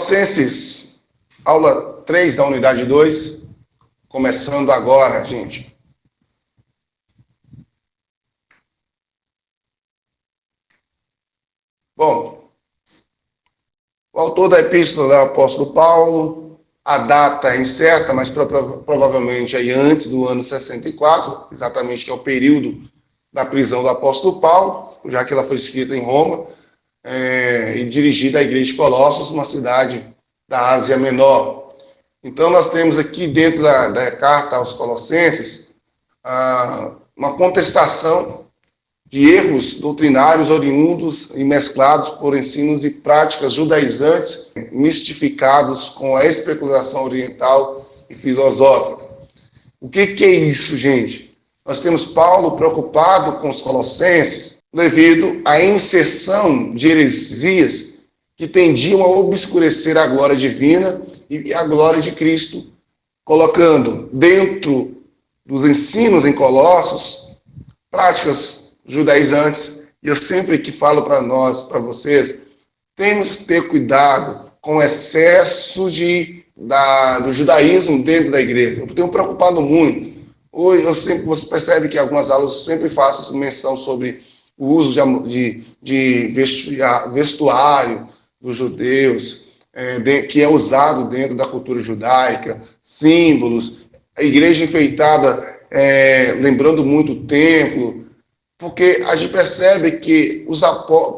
Colossenses, aula 3 da unidade 2, começando agora, gente. Bom, o autor da epístola é o apóstolo Paulo, a data é incerta, mas provavelmente aí antes do ano 64, exatamente que é o período da prisão do apóstolo Paulo, já que ela foi escrita em Roma, e dirigida à igreja de Colossos, uma cidade da Ásia Menor. Então, nós temos aqui dentro da carta aos Colossenses uma contestação de erros doutrinários oriundos e mesclados por ensinos e práticas judaizantes, mistificados com a especulação oriental e filosófica. O que é isso, gente? Nós temos Paulo preocupado com os colossenses devido à inserção de heresias que tendiam a obscurecer a glória divina e a glória de Cristo, colocando dentro dos ensinos em Colossos práticas judaizantes. E eu sempre que falo para nós, para vocês, temos que ter cuidado com o excesso do judaísmo dentro da igreja. Eu tenho preocupado muito. Hoje, você percebe que em algumas aulas eu sempre faço menção sobre o uso de vestuário dos judeus, que é usado dentro da cultura judaica, símbolos, a igreja enfeitada, lembrando muito o templo, porque a gente percebe que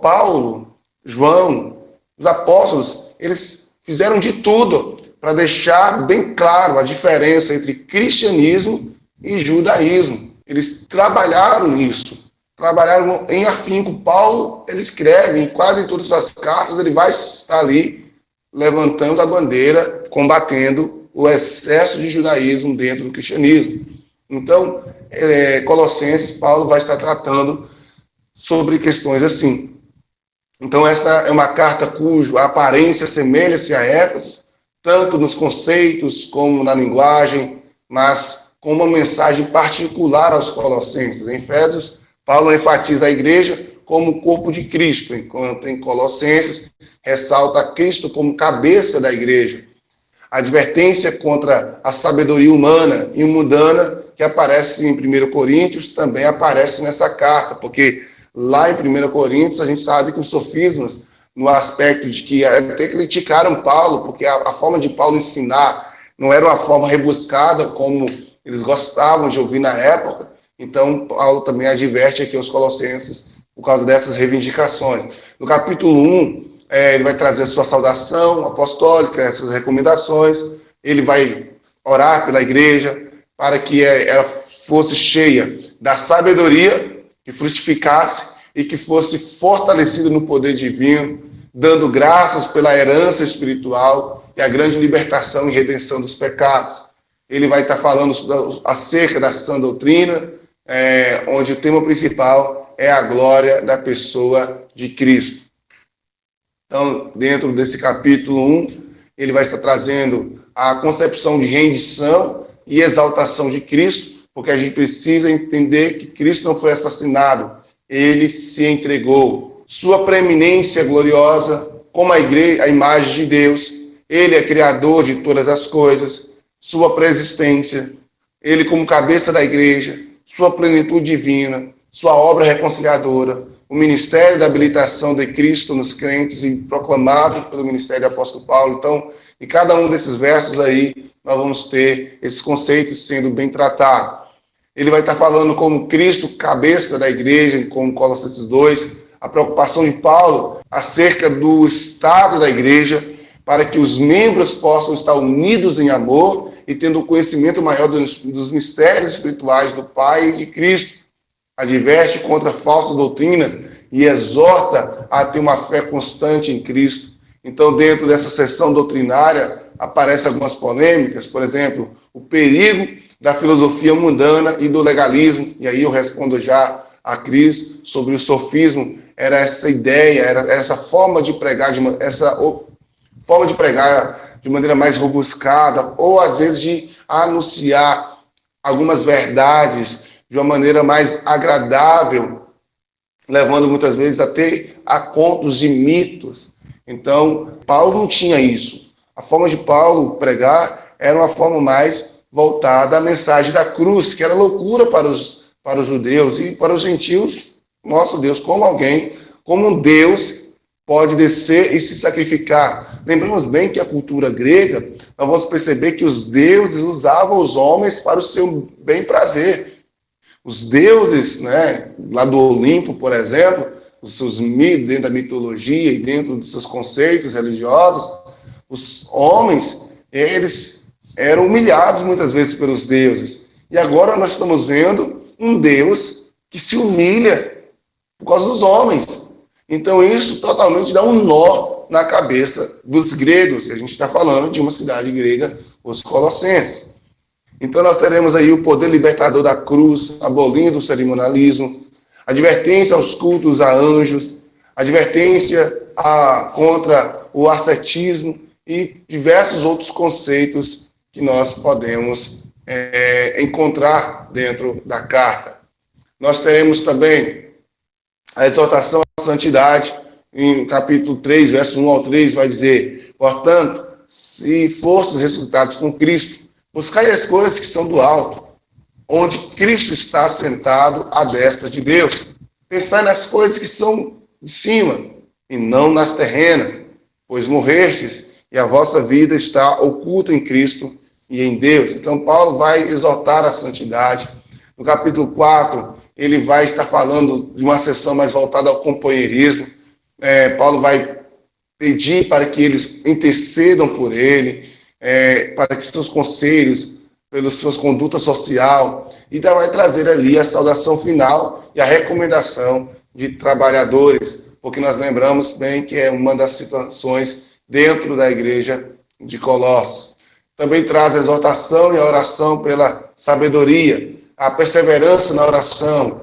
Paulo, João, os apóstolos, eles fizeram de tudo para deixar bem claro a diferença entre cristianismo e judaísmo. Eles trabalharam nisso, trabalharam em afinco. Paulo, ele escreve, quase em todas as suas cartas, ele vai estar ali levantando a bandeira, combatendo o excesso de judaísmo dentro do cristianismo. Então, Colossenses, Paulo vai estar tratando sobre questões assim. Então, esta é uma carta cuja aparência semelha-se a Éfeso, tanto nos conceitos como na linguagem, mas com uma mensagem particular aos colossenses. Em Efésios, Paulo enfatiza a igreja como o corpo de Cristo, enquanto em Colossenses ressalta Cristo como cabeça da igreja. A advertência contra a sabedoria humana e mundana que aparece em 1 Coríntios também aparece nessa carta, porque lá em 1 Coríntios a gente sabe que os sofismas, no aspecto de que até criticaram Paulo, porque a forma de Paulo ensinar não era uma forma rebuscada como eles gostavam de ouvir na época. Então, Paulo também adverte aqui aos colossenses por causa dessas reivindicações. No capítulo 1, ele vai trazer sua saudação apostólica, essas recomendações. Ele vai orar pela igreja para que ela fosse cheia da sabedoria, que frutificasse e que fosse fortalecida no poder divino, dando graças pela herança espiritual e a grande libertação e redenção dos pecados. Ele vai estar falando acerca da sã doutrina, onde o tema principal é a glória da pessoa de Cristo. Então, dentro desse capítulo 1, ele vai estar trazendo a concepção de rendição e exaltação de Cristo, porque a gente precisa entender que Cristo não foi assassinado, ele se entregou. Sua preeminência gloriosa como a imagem de Deus, ele é criador de todas as coisas, sua preexistência, ele como cabeça da igreja, sua plenitude divina, sua obra reconciliadora, o ministério da habilitação de Cristo nos crentes e proclamado pelo ministério do apóstolo Paulo. Então, em cada um desses versos aí, nós vamos ter esses conceitos sendo bem tratados. Ele vai estar falando como Cristo, cabeça da igreja, como Colossenses 2, a preocupação de Paulo acerca do estado da igreja, para que os membros possam estar unidos em amor e tendo o conhecimento maior dos mistérios espirituais do Pai e de Cristo. Adverte contra falsas doutrinas e exorta a ter uma fé constante em Cristo. Então, dentro dessa seção doutrinária, aparecem algumas polêmicas, por exemplo, o perigo da filosofia mundana e do legalismo. E aí eu respondo já a Cris sobre o sofismo. Era essa ideia, era essa forma de pregar, de maneira mais robuscada, ou às vezes de anunciar algumas verdades de uma maneira mais agradável, levando muitas vezes até a contos de mitos. Então, Paulo não tinha isso. A forma de Paulo pregar era uma forma mais voltada à mensagem da cruz, que era loucura para os judeus e para os gentios. Nosso Deus, como um Deus pode descer e se sacrificar. Lembramos bem que a cultura grega, nós vamos perceber que os deuses usavam os homens para o seu bem prazer. Os deuses, né, lá do Olimpo, por exemplo, os seus mitos, dentro da mitologia e dentro dos seus conceitos religiosos, os homens, eles eram humilhados muitas vezes pelos deuses. E agora nós estamos vendo um Deus que se humilha por causa dos homens. Então isso totalmente dá um nó na cabeça dos gregos. E a gente está falando de uma cidade grega, os Colossenses. Então nós teremos aí o poder libertador da cruz, abolindo o cerimonialismo, advertência aos cultos a anjos, advertência contra o ascetismo e diversos outros conceitos que nós podemos encontrar dentro da carta. Nós teremos também a exortação à santidade, em capítulo 3, versos 1 ao 3, vai dizer: portanto, se fostes ressuscitados com Cristo, buscai as coisas que são do alto, onde Cristo está sentado à destra de Deus. Pensai nas coisas que são de cima, e não nas terrenas, pois morrestes, e a vossa vida está oculta em Cristo e em Deus. Então, Paulo vai exortar a santidade. No capítulo 4, ele vai estar falando de uma sessão mais voltada ao companheirismo. Paulo vai pedir para que eles intercedam por ele, para que seus conselhos, pela sua conduta social, e vai trazer ali a saudação final e a recomendação de trabalhadores, porque nós lembramos bem que é uma das situações dentro da igreja de Colossos. Também traz a exortação e a oração pela sabedoria, a perseverança na oração,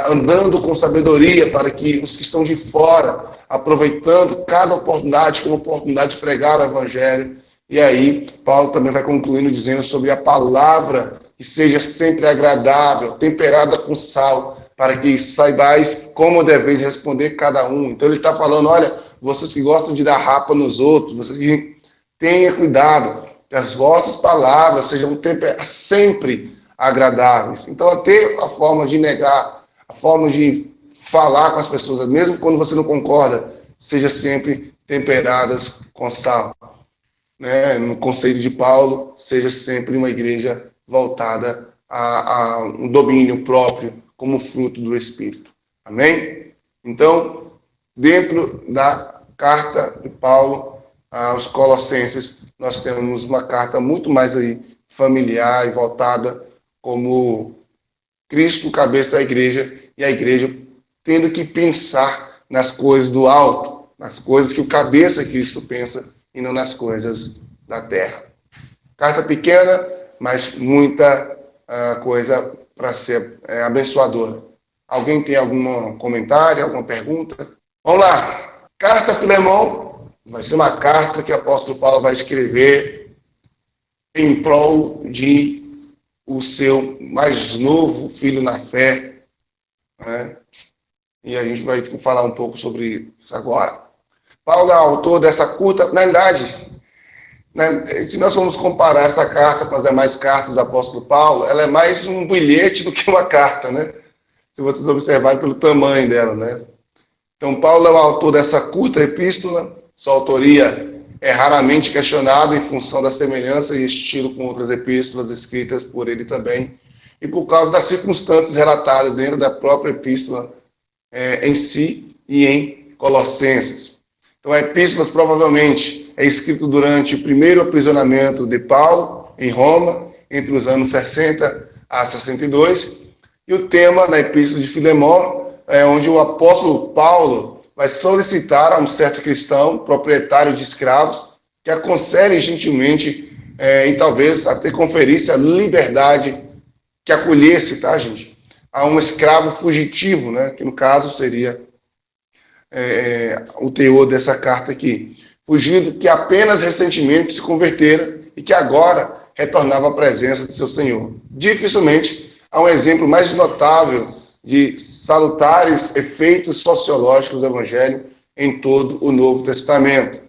andando com sabedoria para que os que estão de fora, aproveitando cada oportunidade como oportunidade de pregar o evangelho. E aí, Paulo também vai concluindo dizendo sobre a palavra que seja sempre agradável, temperada com sal, para que saibais como deveis responder cada um. Então ele está falando, olha, vocês que gostam de dar rapa nos outros, vocês que tenham cuidado, que as vossas palavras sejam sempre agradáveis. Então até a forma de negar, a forma de falar com as pessoas, mesmo quando você não concorda, seja sempre temperadas com sal. No conceito de Paulo, seja sempre uma igreja voltada a um domínio próprio como fruto do Espírito. Amém? Então, dentro da carta de Paulo aos Colossenses, nós temos uma carta muito mais aí familiar e voltada como Cristo, cabeça da igreja, e a igreja tendo que pensar nas coisas do alto, nas coisas que o cabeça Cristo pensa, e não nas coisas da terra. Carta pequena, mas muita coisa para ser abençoadora. Alguém tem algum comentário, alguma pergunta? Vamos lá. Carta a Filemão vai ser uma carta que o apóstolo Paulo vai escrever em prol de o seu mais novo filho na fé. Né? E a gente vai falar um pouco sobre isso agora. Paulo é autor dessa curta, na verdade, se nós formos comparar essa carta com as demais cartas do apóstolo Paulo, ela é mais um bilhete do que uma carta, né? Se vocês observarem pelo tamanho dela, né? Então, Paulo é o autor dessa curta epístola, sua autoria é raramente questionada em função da semelhança e estilo com outras epístolas escritas por ele também, e por causa das circunstâncias relatadas dentro da própria epístola em si e em Colossenses. Então, a epístola provavelmente é escrita durante o primeiro aprisionamento de Paulo em Roma, entre os anos 60 a 62, e o tema da epístola de Filemão é onde o apóstolo Paulo vai solicitar a um certo cristão, proprietário de escravos, que aconselhe gentilmente e talvez até conferisse a liberdade, que acolhesse, tá, gente, a um escravo fugitivo, né, que no caso seria o teor dessa carta aqui. Fugido que apenas recentemente se convertera e que agora retornava à presença de seu Senhor. Dificilmente há um exemplo mais notável de salutares efeitos sociológicos do Evangelho em todo o Novo Testamento.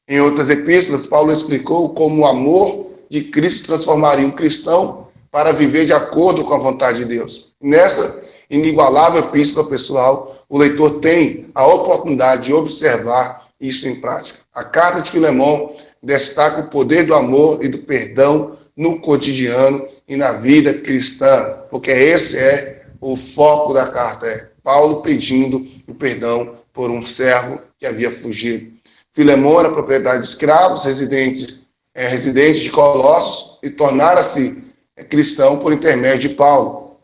Em outras epístolas, Paulo explicou como o amor de Cristo transformaria um cristão para viver de acordo com a vontade de Deus. Nessa inigualável epístola pessoal, o leitor tem a oportunidade de observar isso em prática. A carta de Filemão destaca o poder do amor e do perdão no cotidiano e na vida cristã, porque esse é o foco da carta, é Paulo pedindo o perdão por um servo que havia fugido. Filemão era propriedade de escravos residente de Colossos e tornara-se cristão por intermédio de Paulo.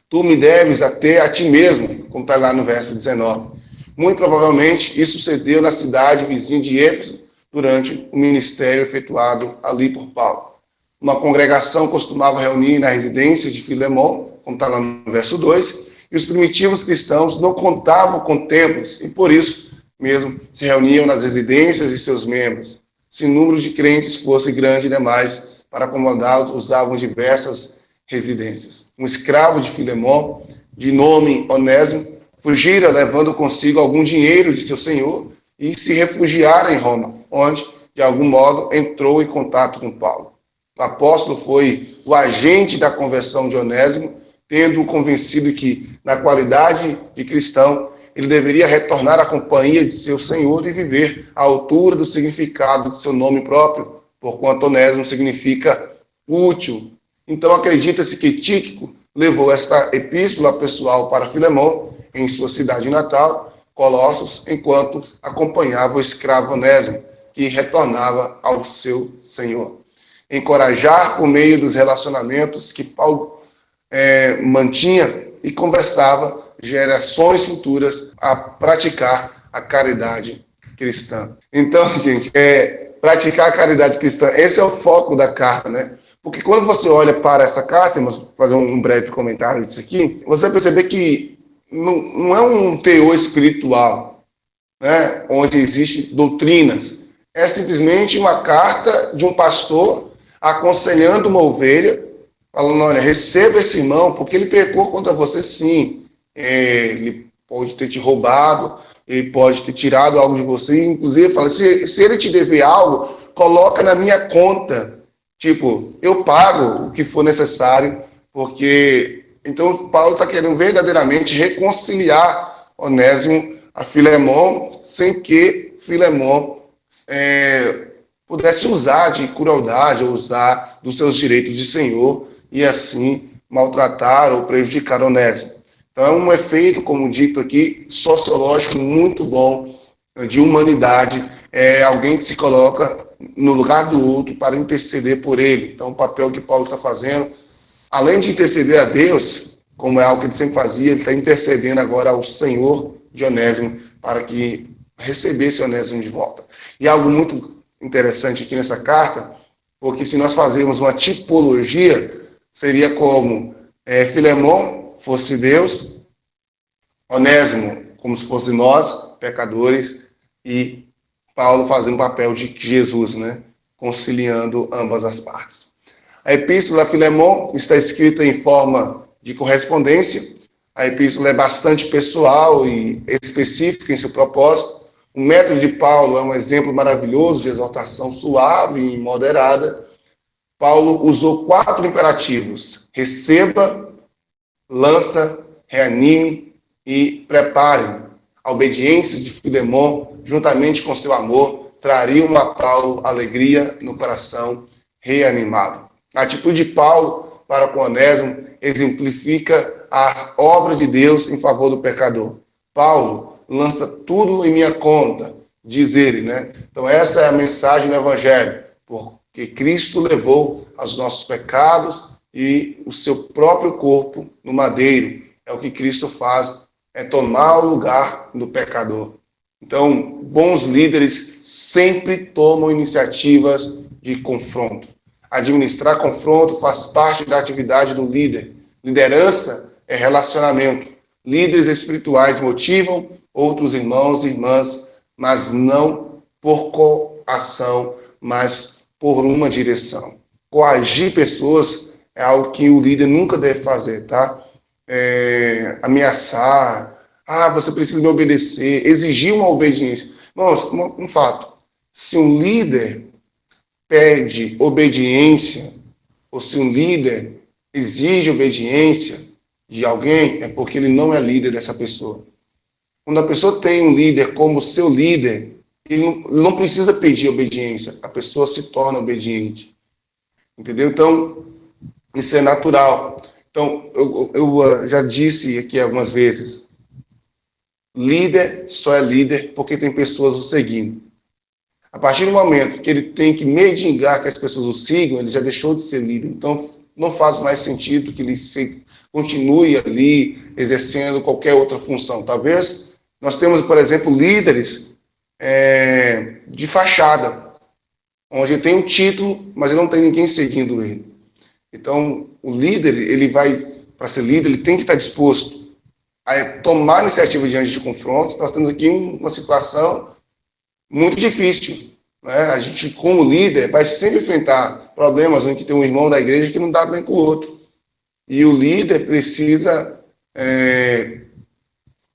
Tu me deves até a ti mesmo, como está lá no verso 19. Muito provavelmente isso sucedeu na cidade vizinha de Éfeso durante o ministério efetuado ali por Paulo. Uma congregação costumava reunir na residência de Filemão, como está lá no verso 2, e os primitivos cristãos não contavam com templos e por isso mesmo se reuniam nas residências de seus membros. Se o número de crentes fosse grande demais para acomodá-los, usavam diversas residências. Um escravo de Filemão, de nome Onésimo, fugira levando consigo algum dinheiro de seu senhor e se refugiara em Roma, onde, de algum modo, entrou em contato com Paulo. O apóstolo foi o agente da conversão de Onésimo, tendo-o convencido que, na qualidade de cristão, ele deveria retornar à companhia de seu senhor e viver à altura do significado de seu nome próprio, porquanto Onésimo significa útil. Então acredita-se que Tíquico levou esta epístola pessoal para Filemão, em sua cidade natal, Colossos, enquanto acompanhava o escravo Onésimo, que retornava ao seu senhor. Encorajar por meio dos relacionamentos que Paulo mantinha e conversava gerações futuras a praticar a caridade cristã. Então, gente, praticar a caridade cristã, esse é o foco da carta, né? Porque quando você olha para essa carta, vou fazer um breve comentário disso aqui, você vai perceber que não é um teor espiritual, né, onde existem doutrinas. É simplesmente uma carta de um pastor aconselhando uma ovelha, falando, olha, receba esse irmão, porque ele pecou contra você sim. Ele pode ter te roubado, ele pode ter tirado algo de você, inclusive fala, se ele te dever algo, coloca na minha conta. Tipo, eu pago o que for necessário, porque... Então, Paulo está querendo verdadeiramente reconciliar Onésimo a Filemão, sem que Filemão pudesse usar de crueldade, ou usar dos seus direitos de senhor, e assim maltratar ou prejudicar Onésimo. Então, é um efeito, como dito aqui, sociológico muito bom, de humanidade, é alguém que se coloca no lugar do outro para interceder por ele. Então, o papel que Paulo está fazendo, além de interceder a Deus, como é algo que ele sempre fazia, ele está intercedendo agora ao Senhor de Onésimo para que recebesse Onésimo de volta. E algo muito interessante aqui nessa carta, porque se nós fazermos uma tipologia, seria como Filemão fosse Deus, Onésimo como se fosse nós, pecadores, e Paulo fazendo o papel de Jesus, né? Conciliando ambas as partes. A epístola a Filemão está escrita em forma de correspondência. A epístola é bastante pessoal e específica em seu propósito. O método de Paulo é um exemplo maravilhoso de exortação suave e moderada. Paulo usou 4 imperativos: receba, lança, reanime e prepare. A obediência de Filemão, juntamente com seu amor, trariam a Paulo alegria no coração reanimado. A atitude de Paulo para com Onésimo exemplifica a obra de Deus em favor do pecador. Paulo lança tudo em minha conta, diz ele, né? Então essa é a mensagem do Evangelho, porque Cristo levou os nossos pecados e o seu próprio corpo no madeiro. É o que Cristo faz, é tomar o lugar do pecador. Então, bons líderes sempre tomam iniciativas de confronto. Administrar confronto faz parte da atividade do líder. Liderança é relacionamento. Líderes espirituais motivam outros irmãos e irmãs, mas não por coação, mas por uma direção. Coagir pessoas é algo que o líder nunca deve fazer, tá? Ameaçar, Ah, você precisa me obedecer, exigir uma obediência. Não, um fato. Se um líder pede obediência, ou se um líder exige obediência de alguém, é porque ele não é líder dessa pessoa. Quando a pessoa tem um líder como seu líder, ele não precisa pedir obediência, a pessoa se torna obediente. Entendeu? Então, isso é natural. Então, eu já disse aqui algumas vezes, líder só é líder porque tem pessoas o seguindo. A partir do momento que ele tem que mendigar que as pessoas o sigam, ele já deixou de ser líder. Então, não faz mais sentido que ele continue ali exercendo qualquer outra função. Talvez nós temos, por exemplo, líderes de fachada, onde ele tem um título, mas ele não tem ninguém seguindo ele. Então, o líder, ele vai, para ser líder, ele tem que estar disposto a tomar iniciativa diante de confrontos. Nós temos aqui uma situação muito difícil. Né? A gente, como líder, vai sempre enfrentar problemas onde tem um irmão da igreja que não dá bem com o outro. E o líder precisa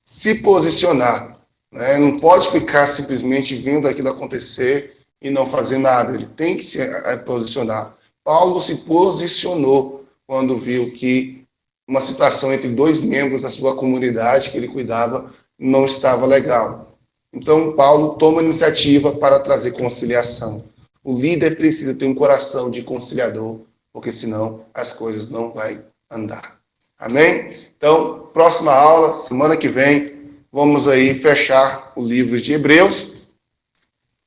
se posicionar. Né? Não pode ficar simplesmente vendo aquilo acontecer e não fazer nada. Ele tem que se posicionar. Paulo se posicionou quando viu que uma situação entre dois membros da sua comunidade que ele cuidava não estava legal. Então, Paulo toma iniciativa para trazer conciliação. O líder precisa ter um coração de conciliador, porque senão as coisas não vão andar. Amém? Então, próxima aula, semana que vem, vamos aí fechar o livro de Hebreus,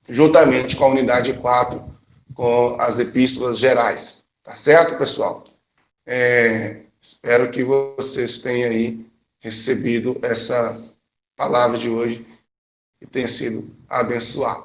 juntamente com a unidade 4, com as epístolas gerais. Tá certo, pessoal? Espero que vocês tenham aí recebido essa palavra de hoje e tenha sido abençoado.